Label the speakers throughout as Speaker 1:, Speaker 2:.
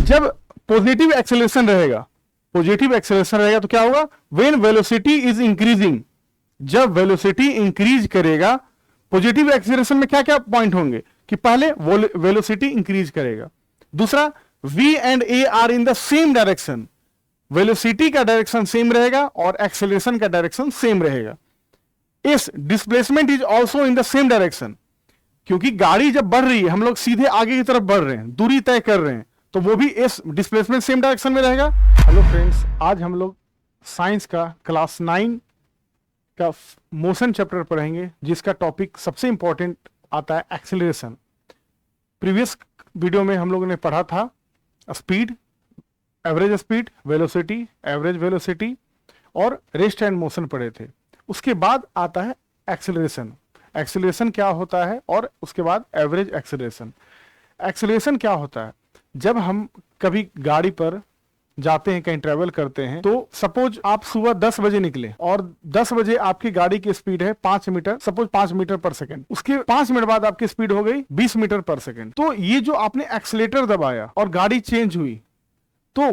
Speaker 1: जब positive acceleration रहेगा, positive acceleration रहेगा तो क्या होगा, व्हेन वेलोसिटी इज इंक्रीजिंग, जब वेलोसिटी इंक्रीज करेगा, पॉजिटिव एक्सेलरेशन में क्या क्या पॉइंट होंगे कि पहले वेलोसिटी इंक्रीज करेगा, दूसरा v and a are in the same direction, velocity का डायरेक्शन सेम रहेगा और एक्सेलरेशन का डायरेक्शन सेम रहेगा। इस displacement is also in the same direction, क्योंकि गाड़ी जब बढ़ रही है, हम लोग सीधे आगे की तरफ बढ़ रहे हैं, दूरी तय कर रहे हैं, तो वो भी इस डिस्प्लेसमेंट सेम डायरेक्शन में रहेगा। हेलो फ्रेंड्स, आज हम लोग साइंस का क्लास 9 का मोशन चैप्टर पढ़ेंगे, जिसका टॉपिक सबसे इंपॉर्टेंट आता है एक्सेलरेशन। प्रीवियस वीडियो में हम लोगों ने पढ़ा था speed, average speed, velocity, average velocity और रेस्ट एंड मोशन पढ़े थे। उसके बाद आता है एक्सेलरेशन। एक्सेलरेशन क्या होता है और उसके बाद एवरेज एक्सेलरेशन। एक्सेलरेशन क्या होता है, जब हम कभी गाड़ी पर जाते हैं, कहीं ट्रेवल करते हैं, तो सपोज आप सुबह 10 बजे निकले और 10 बजे आपकी गाड़ी की स्पीड है 5 मीटर, सपोज 5 मीटर पर सेकंड, उसके 5 मिनट बाद आपकी स्पीड हो गई 20 मीटर पर सेकंड। तो ये जो आपने एक्सीलेटर दबाया और गाड़ी चेंज हुई, तो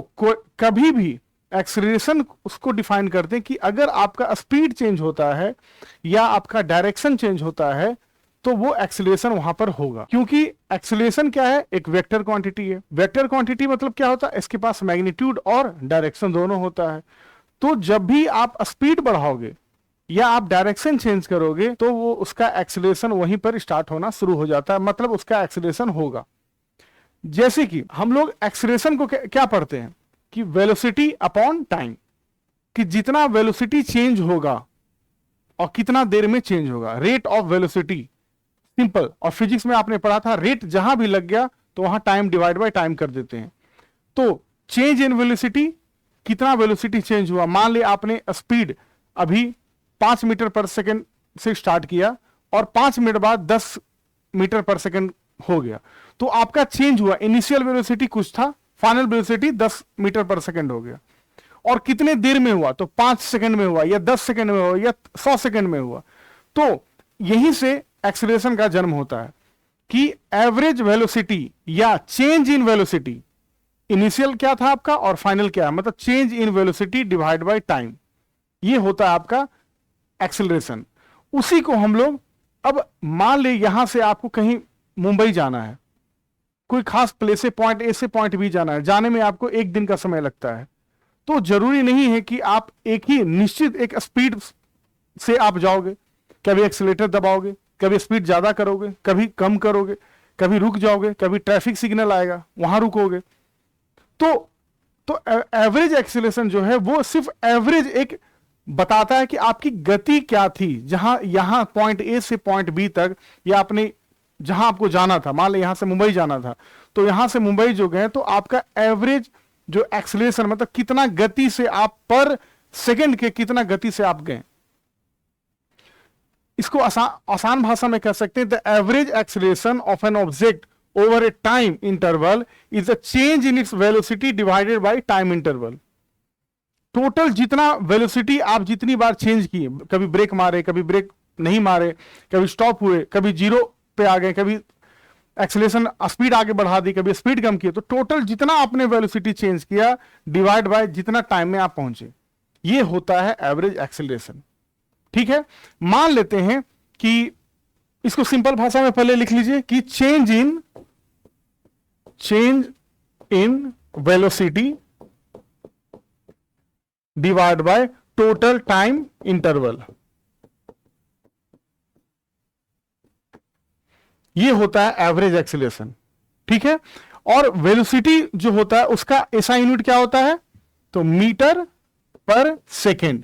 Speaker 1: कभी भी एक्सेलरेशन उसको डिफाइन करते हैं कि अगर आपका स्पीड चेंज होता है या आपका डायरेक्शन चेंज होता है तो वो एक्सेलरेशन वहां पर होगा। क्योंकि एक्सेलरेशन क्या है, एक वेक्टर क्वांटिटी है। वेक्टर क्वांटिटी मतलब क्या होता है, इसके पास मैग्नीट्यूड और डायरेक्शन दोनों होता है। तो जब भी आप स्पीड बढ़ाओगे या आप डायरेक्शन चेंज करोगे तो वो उसका एक्सेलरेशन वहीं पर स्टार्ट होना शुरू हो जाता है, मतलब उसका एक्सेलरेशन होगा। जैसे कि हम लोग एक्सेलरेशन को क्या पढ़ते हैं कि वेलोसिटी अपॉन टाइम, कि जितना वेलोसिटी चेंज होगा और कितना देर में चेंज होगा, रेट ऑफ वेलोसिटी। सिंपल, और फिजिक्स में आपने पढ़ा था रेट जहां भी लग गया तो वहां टाइम डिवाइड बाय टाइम कर देते हैं। तो चेंज इन वेलोसिटी, कितना वेलोसिटी चेंज हुआ, मान ले आपने स्पीड अभी 5 मीटर पर सेकंड से स्टार्ट किया और 5 मिनट बाद 10 मीटर पर सेकंड हो गया, तो आपका चेंज हुआ। इनिशियल वेलोसिटी कुछ था, फाइनल वेलोसिटी 10 मीटर पर सेकंड हो गया। और कितने देर में हुआ, तो 5 सेकंड में हुआ या 10 सेकंड में हुआ या 100 सेकंड में हुआ। तो यहीं से एक्सेलरेशन का जन्म होता है कि एवरेज वेलोसिटी या चेंज इन वेलोसिटी, इनिशियल क्या था आपका और फाइनल क्या है, मतलब change in velocity divide by time, ये होता है आपका एक्सेलरेशन। उसी को हम लोग, अब मान ले यहां से आपको कहीं मुंबई जाना है, कोई खास प्लेस से पॉइंट ए से पॉइंट बी जाना है, जाने में आपको 1 दिन का समय लगता है। तो जरूरी नहीं है कि आप एक ही निश्चित एक स्पीड से आप जाओगे, कभी एक्सीलेटर दबाओगे, कभी स्पीड ज्यादा करोगे, कभी कम करोगे, कभी रुक जाओगे, कभी ट्रैफिक सिग्नल आएगा वहां रुकोगे। तो एवरेज एक्सेलरेशन जो है वो सिर्फ एवरेज एक बताता है कि आपकी गति क्या थी, जहां यहां पॉइंट ए से पॉइंट बी तक, या आपने जहां आपको जाना था, मान लो यहां से मुंबई जाना था, तो यहां से मुंबई जो गए तो आपका एवरेज जो एक्सेलरेशन, मतलब कितना गति से आप पर सेकंड के कितना गति से आप गए, इसको आसान भाषा में कह सकते हैं, the average acceleration of an object over A time interval is the change in its velocity divided by time interval. Total जितना वेलोसिटी आप जितनी बार चेंज किए, कभी ब्रेक मारे, कभी ब्रेक नहीं मारे, कभी स्टॉप हुए, कभी जीरो पे आ गए, कभी एक्सेलरेशन स्पीड आगे बढ़ा दी, कभी स्पीड कम की, तो टोटल जितना आपने वेलोसिटी चेंज किया डिवाइड बाय जितना टाइम में आप पहुंचे, ये होता है एवरेज एक्सेलरेशन। ठीक है, मान लेते हैं कि इसको सिंपल भाषा में पहले लिख लीजिए कि change in velocity divide by total time interval, ये होता है एवरेज एक्सेलरेशन। ठीक है, और वेलोसिटी जो होता है उसका ऐसा यूनिट क्या होता है, तो मीटर पर सेकेंड,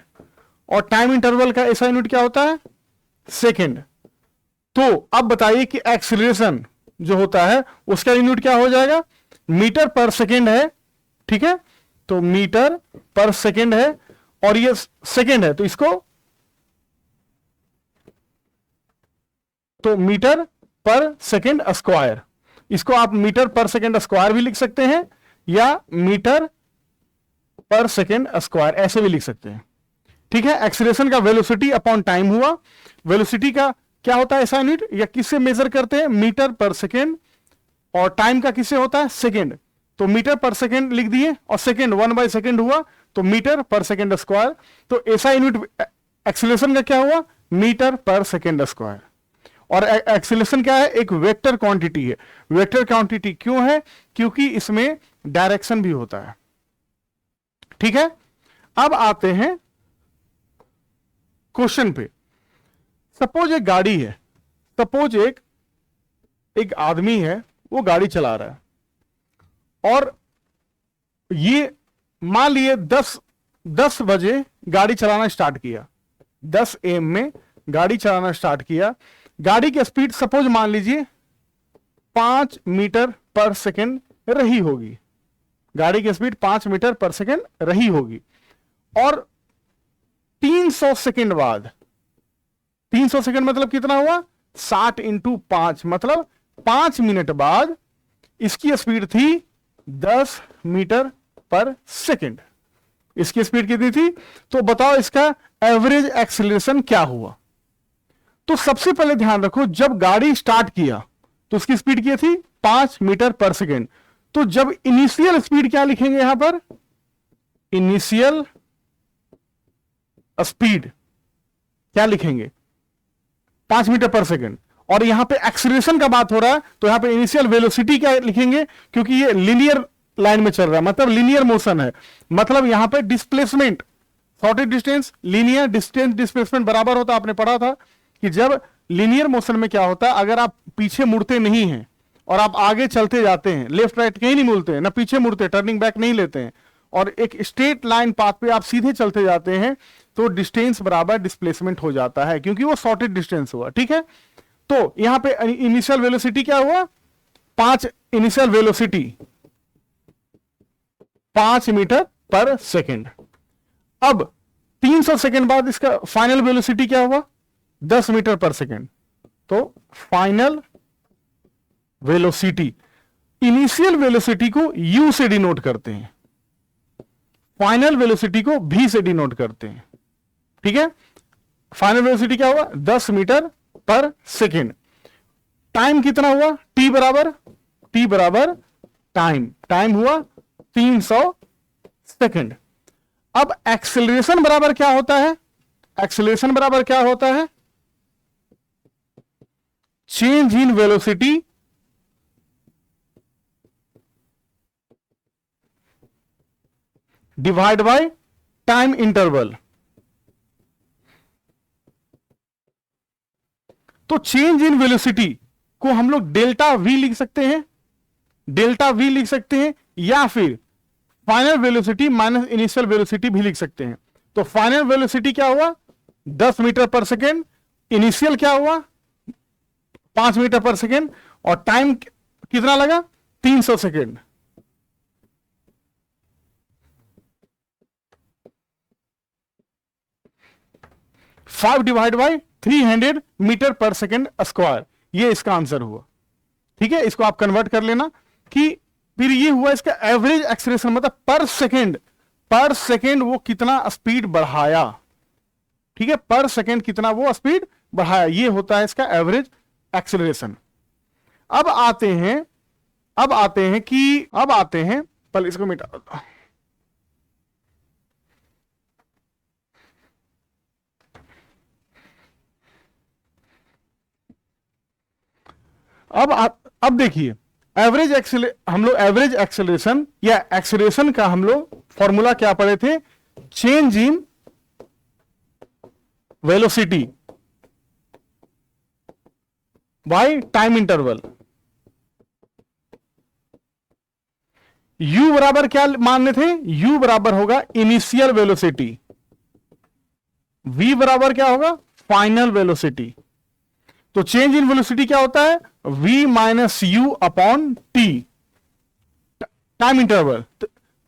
Speaker 1: और टाइम इंटरवल का ऐसा यूनिट क्या होता है, सेकेंड। तो अब बताइए कि एक्सेलरेशन जो होता है उसका यूनिट क्या हो जाएगा, मीटर पर सेकेंड है। ठीक है, तो मीटर पर सेकेंड है और ये सेकेंड है, तो इसको, तो मीटर पर सेकेंड स्क्वायर, इसको आप मीटर पर सेकेंड स्क्वायर भी लिख सकते हैं या मीटर पर सेकेंड स्क्वायर ऐसे भी लिख सकते हैं। ठीक है, एक्सेलरेशन का वेलोसिटी अपॉन टाइम हुआ। वेलोसिटी का क्या होता है ऐसा यूनिट, या किससे मेजर करते हैं, मीटर पर सेकेंड, और टाइम का किससे होता है, सेकेंड। तो मीटर पर सेकेंड लिख दिए, और सेकेंड 1/सेकेंड हुआ तो मीटर पर सेकेंड स्क्वायर। तो ऐसा यूनिट एक्सीलरेशन का क्या हुआ, मीटर पर सेकेंड स्क्वायर। और एक्सीलरेशन क्या है, एक वेक्टर क्वांटिटी है। वेक्टर क्वांटिटी क्यों है, क्योंकि इसमें डायरेक्शन भी होता है। ठीक है, अब आते हैं क्वेश्चन पे। सपोज एक गाड़ी है, सपोज एक आदमी है, वो गाड़ी चला रहा है, और ये मान लिए 10 बजे गाड़ी चलाना स्टार्ट किया, 10 AM में गाड़ी चलाना स्टार्ट किया। गाड़ी की स्पीड सपोज मान लीजिए 5 मीटर पर सेकेंड रही होगी, गाड़ी की स्पीड 5 मीटर पर सेकेंड रही होगी। और 300 सेकेंड बाद, 300 सेकेंड मतलब कितना हुआ, 60 × 5 मतलब 5 मिनट बाद इसकी स्पीड थी 10 मीटर पर सेकेंड। इसकी स्पीड कितनी थी, तो बताओ इसका एवरेज एक्सीलरेशन क्या हुआ। तो सबसे पहले ध्यान रखो, जब गाड़ी स्टार्ट किया तो उसकी स्पीड क्या थी, 5 मीटर पर सेकेंड। तो जब इनिशियल स्पीड क्या लिखेंगे यहां पर, इनिशियल स्पीड क्या लिखेंगे, 5 मीटर पर सेकेंड। और यहां पे एक्सीलरेशन का बात हो रहा है, तो यहां पे इनिशियल वेलोसिटी क्या लिखेंगे, क्योंकि ये लीनियर लाइन में चल रहा है, मतलब लीनियर मोशन है। मतलब यहां पे displacement, shortage distance linear distance displacement बराबर होता है। आपने पढ़ा था कि जब लीनियर मोशन में क्या होता है, अगर आप पीछे मुड़ते नहीं हैं और आप आगे चलते जाते हैं, लेफ्ट राइट कहीं नहीं मुड़ते हैं, ना पीछे मुड़ते, टर्निंग बैक नहीं लेते हैं, और एक स्ट्रेट लाइन पाथ पे आप सीधे चलते जाते हैं, तो डिस्टेंस बराबर डिस्प्लेसमेंट हो जाता है, क्योंकि वो शॉर्टेज डिस्टेंस हुआ। ठीक है, तो यहां पे इनिशियल वेलोसिटी क्या हुआ, 5, initial velocity 5 metre per second. अब 300 सेकेंड बाद इसका फाइनल वेलोसिटी क्या हुआ, 10 मीटर पर सेकेंड। तो फाइनल वेलोसिटी, इनिशियल वेलोसिटी को U से डिनोट करते हैं, फाइनल वेलोसिटी को V से डिनोट करते हैं। ठीक है, फाइनल वेलोसिटी क्या हुआ, 10 मीटर पर सेकेंड। टाइम कितना हुआ, T बराबर टाइम हुआ 300 सेकेंड। अब एक्सेलरेशन बराबर क्या होता है, एक्सेलरेशन बराबर क्या होता है, change in velocity divide by time interval. तो चेंज इन वेलोसिटी को हम लोग डेल्टा V लिख सकते हैं, डेल्टा V लिख सकते हैं, या फिर final velocity minus initial velocity भी लिख सकते हैं। तो फाइनल वेलोसिटी क्या हुआ, 10 मीटर पर सेकेंड, इनिशियल क्या हुआ 5 मीटर पर सेकेंड, और टाइम कितना लगा 300 second. Five divide by 300 metre per second square, ये इसका आंसर हुआ। ठीक है, इसको आप कन्वर्ट कर लेना कि फिर ये हुआ इसका एवरेज एक्सीलरेशन, मतलब पर सेकेंड वो कितना स्पीड बढ़ाया। ठीक है, पर सेकेंड कितना वो स्पीड बढ़ाया, ये होता है इसका एवरेज एक्सीलरेशन। अब आते हैं पहले इसको मिटा, अब देखिए हम लोग एवरेज एक्सेलरेशन या एक्सेलरेशन का हम लोग फॉर्मूला क्या पढ़े थे, change in velocity by time interval. U बराबर क्या मानने थे, U बराबर होगा इनिशियल वेलोसिटी, V बराबर क्या होगा फाइनल वेलोसिटी। तो चेंज इन वेलोसिटी क्या होता है, V minus U upon T, time interval.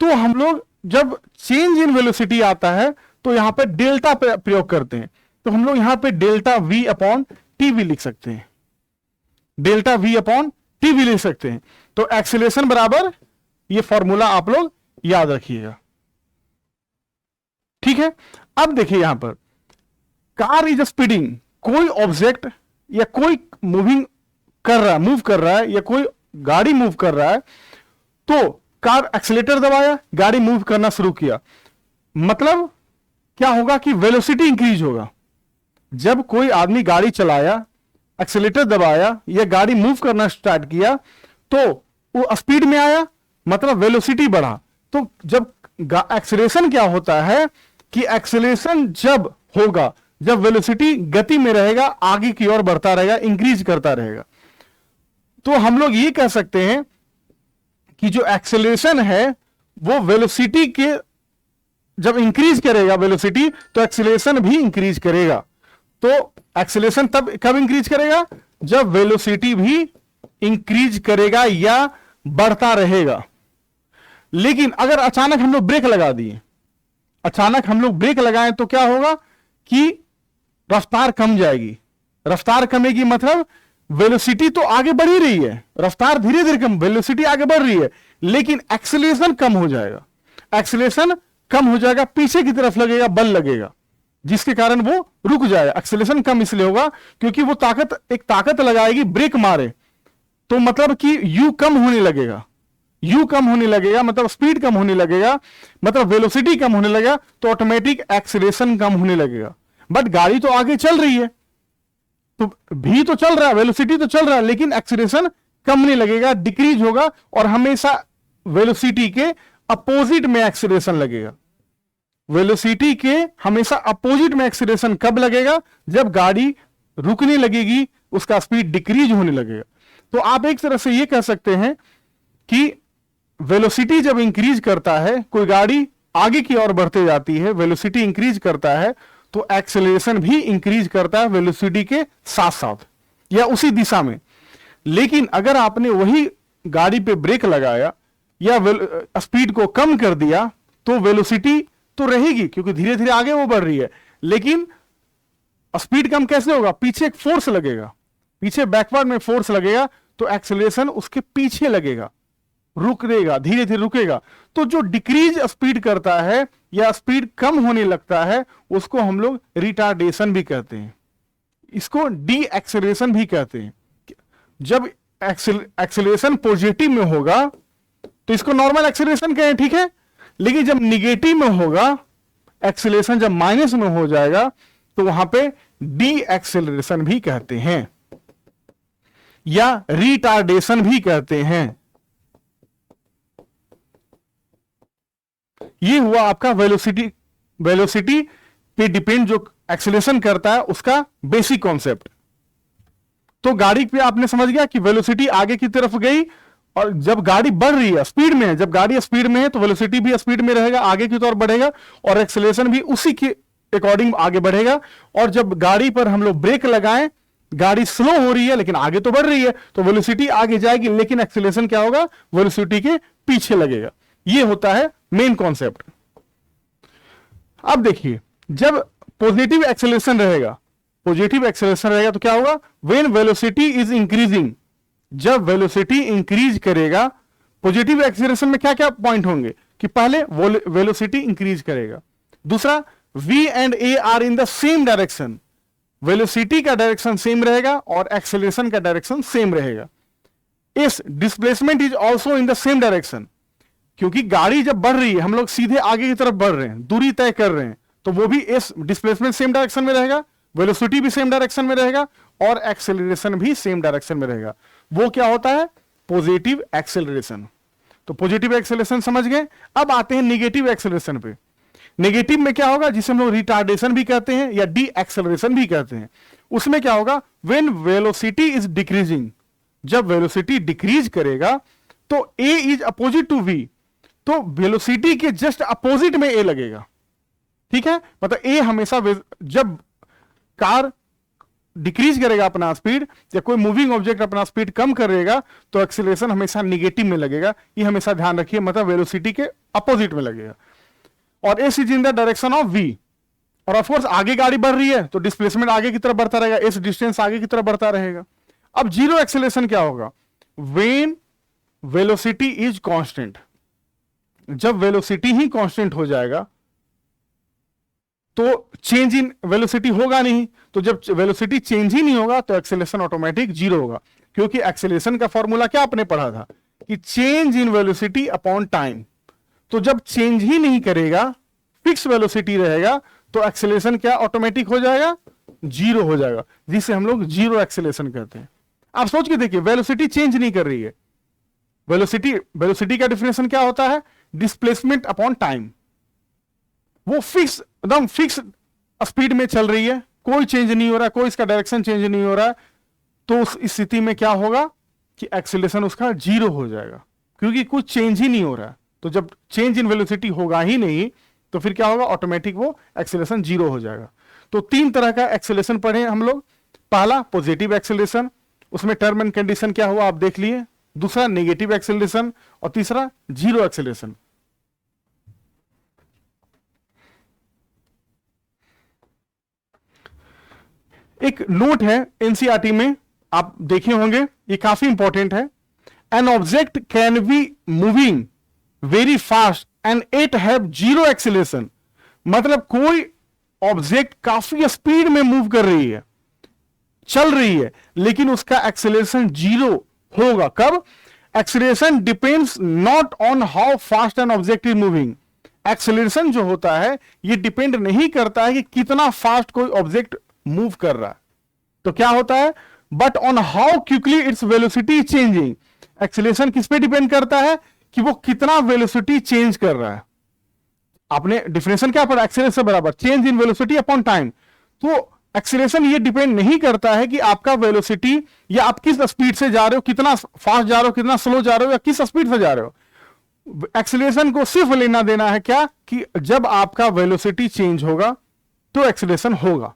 Speaker 1: तो हम लोग जब चेंज इन वेलोसिटी आता है तो यहां पे डेल्टा प्रयोग करते हैं, तो हम लोग यहां पे डेल्टा V अपॉन टी भी लिख सकते हैं, डेल्टा V अपॉन टी भी लिख सकते हैं। तो एक्सीलरेशन बराबर ये फॉर्मूला आप लोग याद रखिएगा। ठीक है, अब देखिए यहां पर कार इज स्पीडिंग, कोई ऑब्जेक्ट या कोई मूव कर रहा है या कोई गाड़ी मूव कर रहा है, तो कार एक्सीलेटर दबाया, गाड़ी मूव करना शुरू किया, मतलब क्या होगा कि वेलोसिटी इंक्रीज होगा। जब कोई आदमी गाड़ी चलाया, एक्सीलेटर दबाया या गाड़ी मूव करना स्टार्ट किया तो वो स्पीड में आया, मतलब वेलोसिटी बढ़ा। तो जब एक्सीलरेशन क्या होता है कि एक्सीलरेशन जब होगा जब वेलोसिटी गति में रहेगा, आगे की ओर बढ़ता रहेगा, इंक्रीज करता रहेगा। तो हम लोग ये कह सकते हैं कि जो एक्सेलरेशन है वो वेलोसिटी के जब इंक्रीज करेगा वेलोसिटी, तो एक्सेलरेशन भी इंक्रीज करेगा। तो एक्सेलरेशन तब कब इंक्रीज करेगा? जब वेलोसिटी भी इंक्रीज करेगा या बढ़ता रहेगा। लेकिन अगर अचानक हम लोग ब्रेक लगा दिए, अचानक हम लोग ब्रेक लगाएं तो क्या होगा कि रफ्तार कम जाएगी। रफ्तार कमेगी मतलब वेलोसिटी तो आगे बढ़ ही रही है, रफ्तार धीरे धीरे कम, वेलोसिटी आगे बढ़ रही है, लेकिन एक्सेलरेशन कम हो जाएगा। एक्सेलरेशन कम हो जाएगा, पीछे की तरफ लगेगा, बल लगेगा, जिसके कारण वो रुक जाएगा। एक्सेलरेशन कम इसलिए होगा क्योंकि वो एक ताकत लगाएगी, ब्रेक मारे तो मतलब कि यू कम होने लगेगा, यू कम होने लगेगा मतलब स्पीड कम होने लगेगा, मतलब वेलोसिटी कम होने लगेगा, तो ऑटोमेटिक एक्सेलरेशन कम होने लगेगा। बट गाड़ी तो आगे चल रही है, तो भी तो चल रहा है, वेलोसिटी तो चल रहा है, लेकिन एक्सेलरेशन कम नहीं लगेगा, डिक्रीज होगा, और हमेशा वेलोसिटी के अपोजिट में एक्सेलरेशन लगेगा। वेलोसिटी के हमेशा अपोजिट में एक्सेलरेशन कब लगेगा? जब गाड़ी रुकने लगेगी, उसका स्पीड डिक्रीज होने लगेगा। तो आप एक तरह से ये कह सकते हैं कि वेलोसिटी जब इंक्रीज करता है, कोई गाड़ी आगे की ओर बढ़ते जाती है, वेलोसिटी इंक्रीज करता है, तो एक्सेलरेशन भी इंक्रीज करता है वेलोसिटी के साथ साथ या उसी दिशा में। लेकिन अगर आपने वही गाड़ी पे ब्रेक लगाया या स्पीड को कम कर दिया, तो वेलोसिटी तो रहेगी क्योंकि धीरे धीरे आगे वो बढ़ रही है, लेकिन स्पीड कम कैसे होगा? पीछे एक फोर्स लगेगा, पीछे बैकवर्ड में फोर्स लगेगा, तो एक्सेलरेशन उसके पीछे लगेगा, रुकेगा, धीरे धीरे रुकेगा। तो जो डिक्रीज स्पीड करता है या स्पीड कम होने लगता है, उसको हम लोग रिटार्डेशन भी कहते हैं, इसको डी एक्सेलरेशन भी कहते हैं। जब एक्सेलरेशन पॉजिटिव में होगा तो इसको नॉर्मल एक्सेलरेशन कहें, ठीक है, लेकिन जब निगेटिव में होगा, एक्सेलरेशन जब माइनस में हो जाएगा, तो वहां पे डी एक्सेलरेशन भी कहते हैं या रिटार्डेशन भी कहते हैं। ये हुआ आपका वेलोसिटी पे डिपेंड जो एक्सेलरेशन करता है उसका बेसिक कॉन्सेप्ट। तो गाड़ी पे आपने समझ गया कि वेलोसिटी आगे की तरफ गई, और जब गाड़ी बढ़ रही है, स्पीड में है, जब गाड़ी स्पीड में है तो वेलोसिटी भी स्पीड में रहेगा, आगे की तरफ बढ़ेगा, और एक्सेलरेशन भी उसी के अकॉर्डिंग आगे बढ़ेगा। और जब गाड़ी पर हम लोग ब्रेक लगाएं, गाड़ी स्लो हो रही है लेकिन आगे तो बढ़ रही है, तो वेलोसिटी आगे जाएगी, लेकिन एक्सेलरेशन क्या होगा? वेलोसिटी के पीछे लगेगा। यह होता है मेन कॉन्सेप्ट। अब देखिए, जब पॉजिटिव एक्सेलरेशन रहेगा, पॉजिटिव एक्सेलरेशन रहेगा तो क्या होगा? व्हेन वेलोसिटी इज इंक्रीजिंग, जब वेलोसिटी इंक्रीज करेगा, पॉजिटिव एक्सेलरेशन में क्या क्या पॉइंट होंगे कि पहले वेलोसिटी इंक्रीज करेगा, दूसरा v and a are in the same direction, velocity का डायरेक्शन सेम रहेगा और एक्सेलरेशन का डायरेक्शन सेम रहेगा। इस displacement is also in the same direction, क्योंकि गाड़ी जब बढ़ रही है, हम लोग सीधे आगे की तरफ बढ़ रहे हैं, दूरी तय कर रहे हैं, तो वो भी इस डिस्प्लेसमेंट सेम डायरेक्शन में रहेगा, वेलोसिटी भी सेम डायरेक्शन में रहेगा और एक्सेलरेशन भी सेम डायरेक्शन में रहेगा। वो क्या होता है? Positive acceleration. तो पॉजिटिव एक्सेलरेशन समझ गए। अब आते हैं नेगेटिव एक्सेलरेशन पे। नेगेटिव में क्या होगा, जिसे हम लोग रिटार्डेशन भी कहते हैं या डी एक्सेलरेशन भी कहते हैं। उसमें क्या होगा? व्हेन वेलोसिटी इज डिक्रीजिंग, जब वेलोसिटी डिक्रीज करेगा तो a is opposite to v, तो वेलोसिटी के जस्ट अपोजिट में a लगेगा, ठीक है। मतलब a हमेशा, जब कार डिक्रीज करेगा अपना स्पीड या कोई मूविंग ऑब्जेक्ट अपना स्पीड कम करेगा, तो एक्सेलरेशन हमेशा निगेटिव में लगेगा। ये हमेशा ध्यान रखिए, मतलब वेलोसिटी के अपोजिट में लगेगा। और s is in the direction of v, और ऑफ कोर्स आगे गाड़ी बढ़ रही है तो डिस्प्लेसमेंट आगे की तरफ बढ़ता रहेगा, एस डिस्टेंस आगे की तरफ बढ़ता रहेगा। अब जीरो एक्सेलरेशन क्या होगा? व्हेन वेलोसिटी इज कांस्टेंट, जब वेलोसिटी ही कांस्टेंट हो जाएगा तो चेंज इन वेलोसिटी होगा नहीं, तो जब वेलोसिटी चेंज ही नहीं होगा तो एक्सेलरेशन ऑटोमेटिक जीरो होगा, क्योंकि एक्सेलरेशन का फॉर्मूला क्या आपने पढ़ा था कि change in velocity upon time. तो जब चेंज ही नहीं करेगा, फिक्स वेलोसिटी रहेगा, तो एक्सेलरेशन क्या ऑटोमेटिक हो जाएगा, जीरो हो जाएगा, जिसे हम लोग जीरो एक्सेलरेशन कहते हैं। आप सोच के देखिए, वेलोसिटी चेंज नहीं कर रही है। वेलोसिटी का डिफिनेशन क्या होता है, डिस्प्लेसमेंट अपॉन टाइम। वो फिक्स, एकदम फिक्स स्पीड में चल रही है, कोई चेंज नहीं हो रहा, कोई इसका डायरेक्शन चेंज नहीं हो रहा है, तो उस स्थिति में क्या होगा कि एक्सेलरेशन उसका जीरो हो जाएगा, क्योंकि कुछ चेंज ही नहीं हो रहा है। तो जब चेंज इन वेलोसिटी होगा ही नहीं, तो फिर क्या होगा, ऑटोमेटिक वो एक्सेलरेशन जीरो हो जाएगा। तो तीन तरह का एक्सेलरेशन पढ़े हम लोग। पहला पॉजिटिव एक्सेलरेशन, उसमें टर्म एंड कंडीशन क्या हुआ आप देख लिए। दूसरा नेगेटिव एक्सेलरेशन, और तीसरा जीरो एक्सेलरेशन। एक नोट है एनसीईआरटी में, आप देखे होंगे, ये काफी इंपॉर्टेंट है। An object can be moving very fast and it have zero acceleration. मतलब कोई ऑब्जेक्ट काफी स्पीड में मूव कर रही है, चल रही है, लेकिन उसका एक्सेलरेशन जीरो होगा। कब? Acceleration depends not on how fast N object is moving. Acceleration जो होता है ये डिपेंड नहीं करता है कि कितना फास्ट कोई ऑब्जेक्ट मूव कर रहा है, तो क्या होता है, but on how quickly its velocity changing. Acceleration किस पे डिपेंड करता है, कि वो कितना वेलोसिटी चेंज कर रहा है। आपने डिफिनेशन क्या पढ़ा, एक्सेलरेशन बराबर change in velocity upon time. तो एक्सेलरेशन ये डिपेंड नहीं करता है कि आपका वेलोसिटी, या आप किस स्पीड से जा रहे हो, कितना फास्ट जा रहे हो, कितना स्लो जा रहे हो, या किस स्पीड से जा रहे हो। एक्सेलरेशन को सिर्फ लेना देना है क्या, कि जब आपका वेलोसिटी चेंज होगा तो एक्सेलरेशन होगा।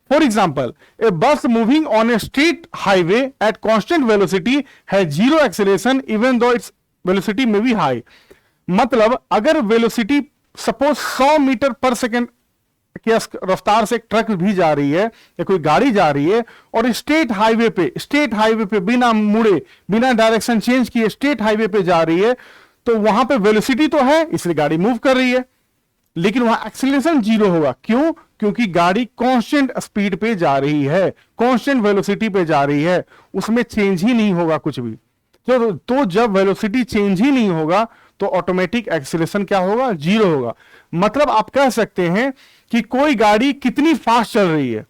Speaker 1: For example, a bus moving on a straight highway at constant velocity has zero acceleration even though its velocity may be high. मतलब अगर velocity suppose 100 metre per second के रफ्तार से एक ट्रक भी जा रही है या कोई गाड़ी जा रही है, और स्टेट हाईवे पे बिना मुड़े, बिना डायरेक्शन चेंज किए स्टेट हाईवे पे जा रही है, तो वहां पे वेलोसिटी तो है, इसलिए गाड़ी मूव कर रही है, लेकिन वहां एक्सेलरेशन जीरो होगा। क्यों? क्योंकि गाड़ी कांस्टेंट स्पीड पे जा रही है, कांस्टेंट वेलोसिटी पे जा रही है, उसमें चेंज ही नहीं होगा कुछ भी। तो जब वेलोसिटी चेंज ही नहीं होगा तो ऑटोमेटिक एक्सेलरेशन क्या होगा, जीरो होगा। मतलब आप कह सकते हैं कि कोई गाड़ी कितनी फास्ट चल रही है,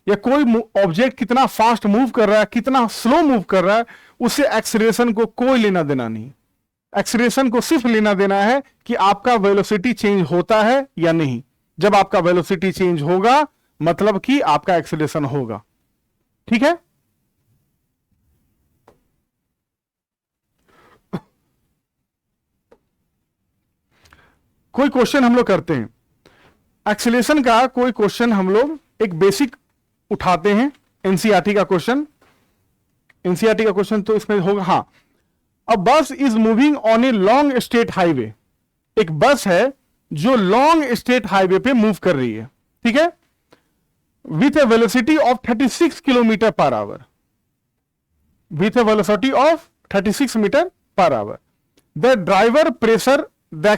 Speaker 1: या कोई ऑब्जेक्ट कितना फास्ट मूव कर रहा है, कितना स्लो मूव कर रहा है, उससे एक्सेलरेशन को कोई लेना देना नहीं। एक्सेलरेशन को सिर्फ लेना देना है कि आपका वेलोसिटी चेंज होता है या नहीं। जब आपका वेलोसिटी चेंज होगा मतलब कि आपका एक्सेलरेशन होगा। ठीक है, कोई क्वेश्चन हम लोग करते हैं एक्सेलरेशन का, कोई क्वेश्चन हम लोग एक बेसिक उठाते हैं, एनसीईआरटी का क्वेश्चन। एनसीईआरटी का क्वेश्चन तो इसमें होगा, हां, a bus is moving on a long state highway. एक बस है जो लॉन्ग स्टेट हाईवे पे मूव कर रही है, ठीक है, with a velocity of 36 kilometre per hour, with a velocity of 36 metre per hour. The driver pressure the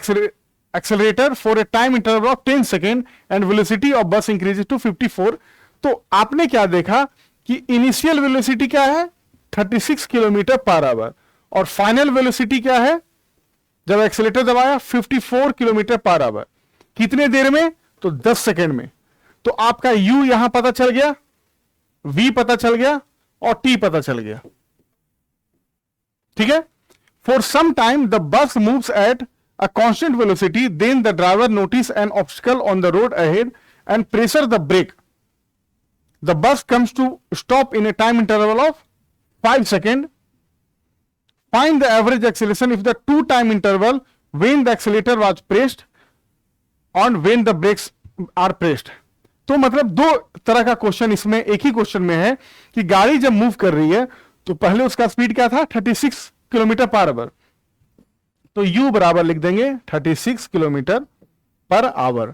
Speaker 1: accelerator for a time interval of 10 second and velocity of bus increases to 54। तो आपने क्या देखा कि initial velocity क्या है, 36 kilometre per our, और final velocity क्या है जब एक्सेलेरेटर दबाया, 54 किलोमीटर पर आवर। कितने देर में, तो 10 सेकेंड में। तो आपका u यहां पता चल गया, v पता चल गया, और t पता चल गया। ठीक है, for some time the bus moves at a constant velocity, then the driver notice an obstacle on the road ahead and pressure the brake. The bus comes to stop in a time interval of 5 seconds. Find the average acceleration if the two time interval when the accelerator was pressed and when the brakes are pressed. तो मतलब दो तरह का question इसमें एक ही question में है कि गाड़ी जब मूव कर रही है तो पहले उसका स्पीड क्या था, 36 किलोमीटर पर आवर। तो u बराबर लिख देंगे 36 किलोमीटर पर आवर।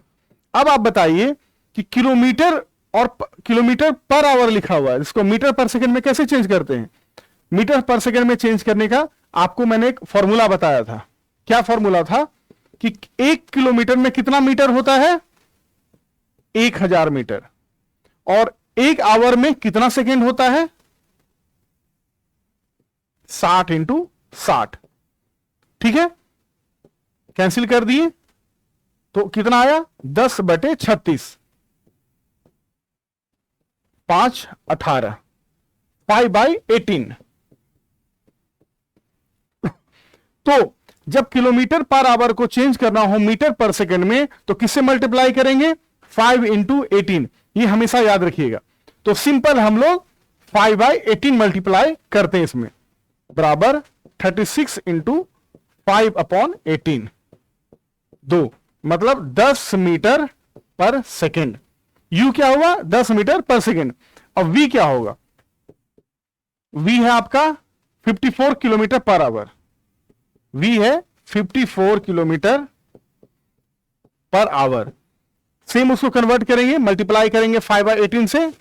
Speaker 1: अब आप बताइए कि किलोमीटर और किलोमीटर पर आवर लिखा हुआ है, इसको मीटर पर सेकंड में कैसे चेंज करते हैं। मीटर पर सेकंड में चेंज करने का आपको मैंने एक फॉर्मूला बताया था। क्या फॉर्मूला था कि 1 किलोमीटर में कितना मीटर होता है, 1000 मीटर, और 1 आवर में कितना सेकंड होता है, 60 इंटू 60, ठीक है, कैंसिल कर दिए तो कितना आया 10/36, 5 18, 5/18। तो जब किलोमीटर पर आवर को चेंज करना हो मीटर पर सेकंड में तो किससे मल्टीप्लाई करेंगे, 5 इंटू 18, ये हमेशा याद रखिएगा। तो सिंपल हम लोग 5/18 मल्टीप्लाई करते हैं इसमें, बराबर 36 इंटू 5/18, 2, मतलब 10 मीटर पर सेकेंड। यू क्या हुआ 10 मीटर पर सेकेंड। अब वी क्या होगा, वी है आपका 54 किलोमीटर पर आवर, वी है 54 किलोमीटर पर आवर। सेम उसको कन्वर्ट करेंगे, मल्टीप्लाई करेंगे 5/18 से,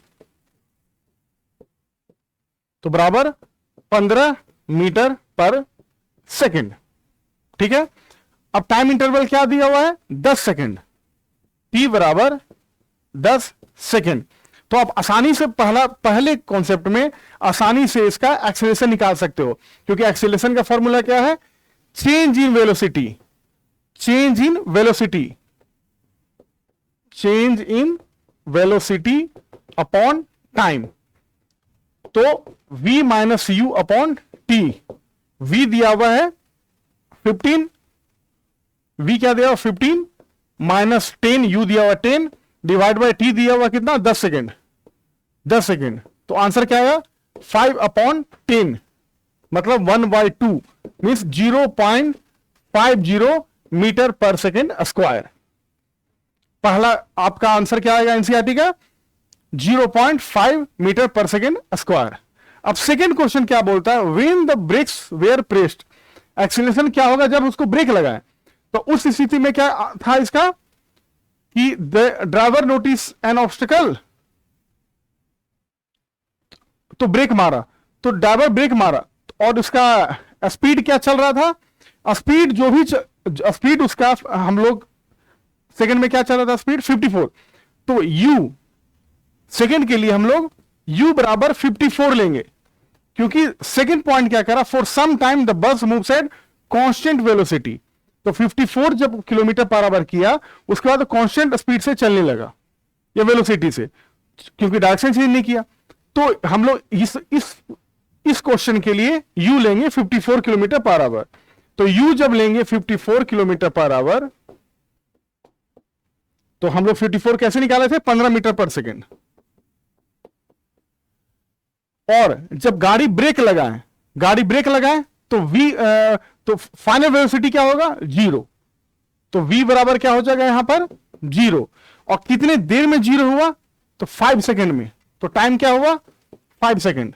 Speaker 1: तो बराबर 15 मीटर पर सेकेंड, ठीक है। अब टाइम इंटरवल क्या दिया हुआ है 10 सेकेंड, t बराबर 10 सेकेंड। तो आप आसानी से पहले कॉन्सेप्ट में आसानी से इसका एक्सेलरेशन निकाल सकते हो, क्योंकि एक्सेलरेशन का फॉर्मूला क्या है, change in velocity, change in velocity, change in velocity upon time. तो v minus you upon T, v दिया हुआ है 15, v क्या दिया हुआ 15 माइनस 10, u दिया हुआ 10 डिवाइड बाय t दिया हुआ कितना 10 सेकेंड, 10 सेकेंड। तो आंसर क्या आया 5/10, मतलब 1/2 means 0.50 metre per second square. पहला आपका आंसर क्या आएगा एनसीईआरटी का 0.5 मीटर पर सेकेंड स्क्वायर। अब सेकेंड क्वेश्चन क्या बोलता है, when the brakes were pressed, acceleration क्या होगा जब उसको ब्रेक लगाए। तो उस स्थिति में क्या था इसका कि the driver notice an obstacle, तो ब्रेक मारा, तो ड्राइवर ब्रेक मारा और उसका स्पीड क्या चल रहा था, स्पीड जो भी स्पीड उसका हम लोग सेकंड में क्या चल रहा था स्पीड 54। तो u सेकंड के लिए हम लोग u बराबर 54 लेंगे, क्योंकि सेकंड पॉइंट क्या करा, for some time the bus moves at constant velocity. तो 54 जब किलोमीटर पर आवर किया उसके बाद कांस्टेंट स्पीड से चलने लगा या वेलोसिटी से, क्योंकि डायरेक्शन चेंज नहीं किया। तो हम लोग इस क्वेश्चन के लिए u लेंगे 54 किलोमीटर पर आवर। तो u जब लेंगे 54 किलोमीटर पर आवर, तो हम लोग 54 कैसे निकाले थे 15 मीटर पर सेकेंड। और जब गाड़ी ब्रेक लगाए तो तो फाइनल वेलोसिटी क्या होगा 0। तो v बराबर क्या हो जाएगा यहां पर 0। और कितने देर में 0 हुआ, तो 5 सेकेंड में। तो टाइम क्या हुआ 5 सेकेंड।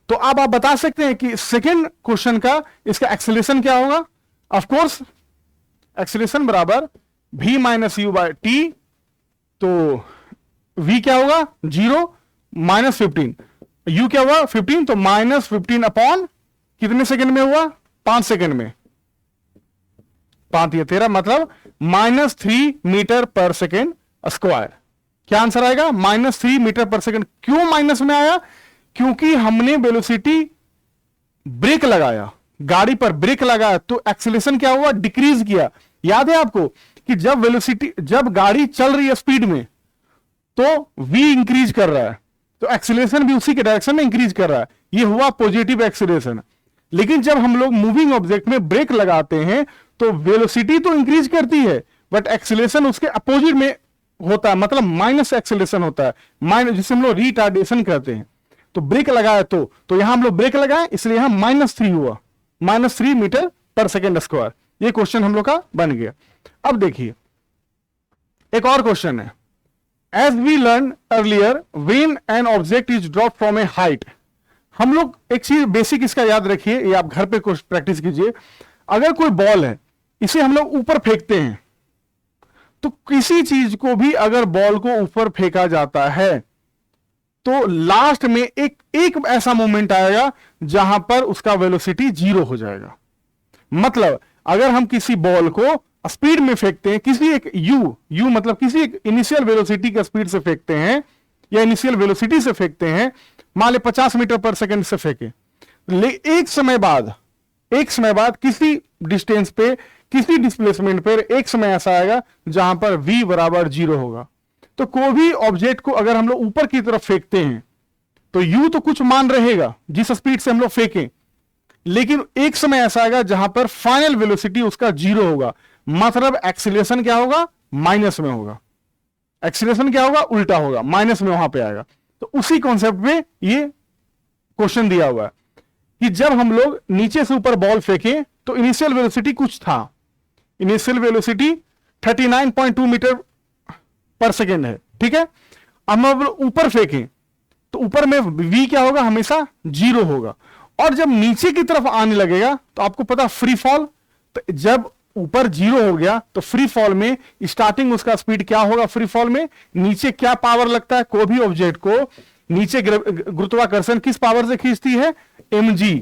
Speaker 1: तो अब आप बता सकते हैं कि सेकेंड क्वेश्चन का इसका एक्सेलरेशन क्या होगा। ऑफ कोर्स एक्सेलरेशन बराबर v minus u by t. तो v क्या होगा 0 माइनस 15, u क्या हुआ 15, तो माइनस 15 अपॉन कितने सेकंड में हुआ 5 सेकंड में, 5 या 13, मतलब -3 मीटर पर सेकेंड स्क्वायर। क्या आंसर आएगा -3 मीटर पर सेकेंड। क्यों माइनस में आया, क्योंकि हमने वेलोसिटी ब्रेक लगाया, गाड़ी पर ब्रेक लगाया तो एक्सीलरेशन क्या हुआ डिक्रीज किया। याद है आपको कि जब गाड़ी चल रही है स्पीड में तो v इंक्रीज कर रहा है, तो एक्सीलरेशन भी उसी के डायरेक्शन में इंक्रीज कर रहा है, ये हुआ पॉजिटिव एक्सीलरेशन। लेकिन जब हम लोग मूविंग ऑब्जेक्ट में ब्रेक लगाते हैं तो वेलोसिटी तो इंक्रीज करती है बट एक्सीलरेशन उसके अपोजिट में होता है, मतलब माइनस एक्सीलरेशन होता है, माइनस, जिसे हम लोग रिटार्डेशन कहते हैं। तो ब्रेक लगाया तो यहां हम लोग ब्रेक लगाए इसलिए यहां -3 हुआ, -3 मीटर पर सेकेंड स्क्वायर। ये क्वेश्चन हम लोग का बन गया। अब देखिए एक और क्वेश्चन है, as we learn earlier when an object is drop from a height. हम लोग एक चीज बेसिक इसका याद रखिए, ये आप घर पे कुछ प्रैक्टिस कीजिए। अगर कोई बॉल है इसे हम लोग ऊपर फेंकते हैं, तो किसी चीज को भी अगर बॉल को ऊपर फेंका जाता है तो लास्ट में एक ऐसा मोमेंट आएगा जहां पर उसका वेलोसिटी 0 हो जाएगा। मतलब अगर हम किसी बॉल को स्पीड में फेंकते हैं, किसी एक u मतलब किसी एक इनिशियल वेलोसिटी का स्पीड से फेंकते हैं, या इनिशियल वेलोसिटी से फेंकते हैं, मान ले 50 मीटर पर सेकंड से फेंके, एक समय बाद किसी डिस्टेंस पे, किसी डिस्प्लेसमेंट पर एक समय ऐसा आएगा जहां पर v बराबर 0 होगा। तो कोई भी ऑब्जेक्ट को अगर हम लोग ऊपर की तरफ फेंकते हैं तो u तो कुछ मान रहेगा जिस स्पीड से हम लोग फेंकें, लेकिन एक समय ऐसा आएगा जहां पर फाइनल वेलोसिटी उसका 0 होगा, मतलब एक्सीलरेशन क्या होगा, माइनस में होगा। एक्सीलरेशन क्या होगा, उल्टा होगा, माइनस में वहां पे आएगा। तो उसी कॉन्सेप्ट में ये क्वेश्चन दिया हुआ है कि जब हम लोग नीचे से ऊपर बॉल फेंकें तो इनिशियल वेलोसिटी कुछ था, initial velocity 39.2 metre per second है, ठीक है। अब हम ऊपर फेंकें तो ऊपर में v क्या होगा, हमेशा 0 होगा, और जब नीचे की तरफ आने लगेगा तो आपको पता फ्री फॉल, तो जब ऊपर 0 हो गया तो फ्री फॉल में स्टार्टिंग उसका स्पीड क्या होगा, फ्री फॉल में नीचे क्या पावर लगता है, कोई भी ऑब्जेक्ट को नीचे गुरुत्वाकर्षण किस पावर से खींचती है, mg,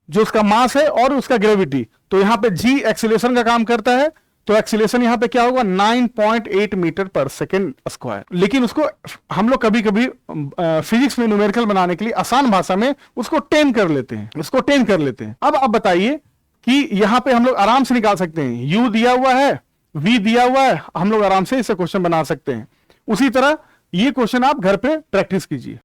Speaker 1: जो उसका मास है और उसका ग्रेविटी। तो यहां पे g एक्सीलरेशन का काम करता है, तो एक्सीलरेशन यहां पे क्या होगा, 9.8 मीटर पर सेकेंड स्क्वायर। लेकिन उसको हम लोग कभी कभी फिजिक्स में न्यूमेरिकल बनाने के लिए आसान भाषा में उसको 10 कर लेते हैं, अब आप बताइए कि यहां पे हम लोग आराम से निकाल सकते हैं, u दिया हुआ है, v दिया हुआ है, हम लोग आराम से इसे क्वेश्चन बना सकते हैं। उसी तरह ये क्वेश्चन आप घर पे प्रैक्टिस कीजिए।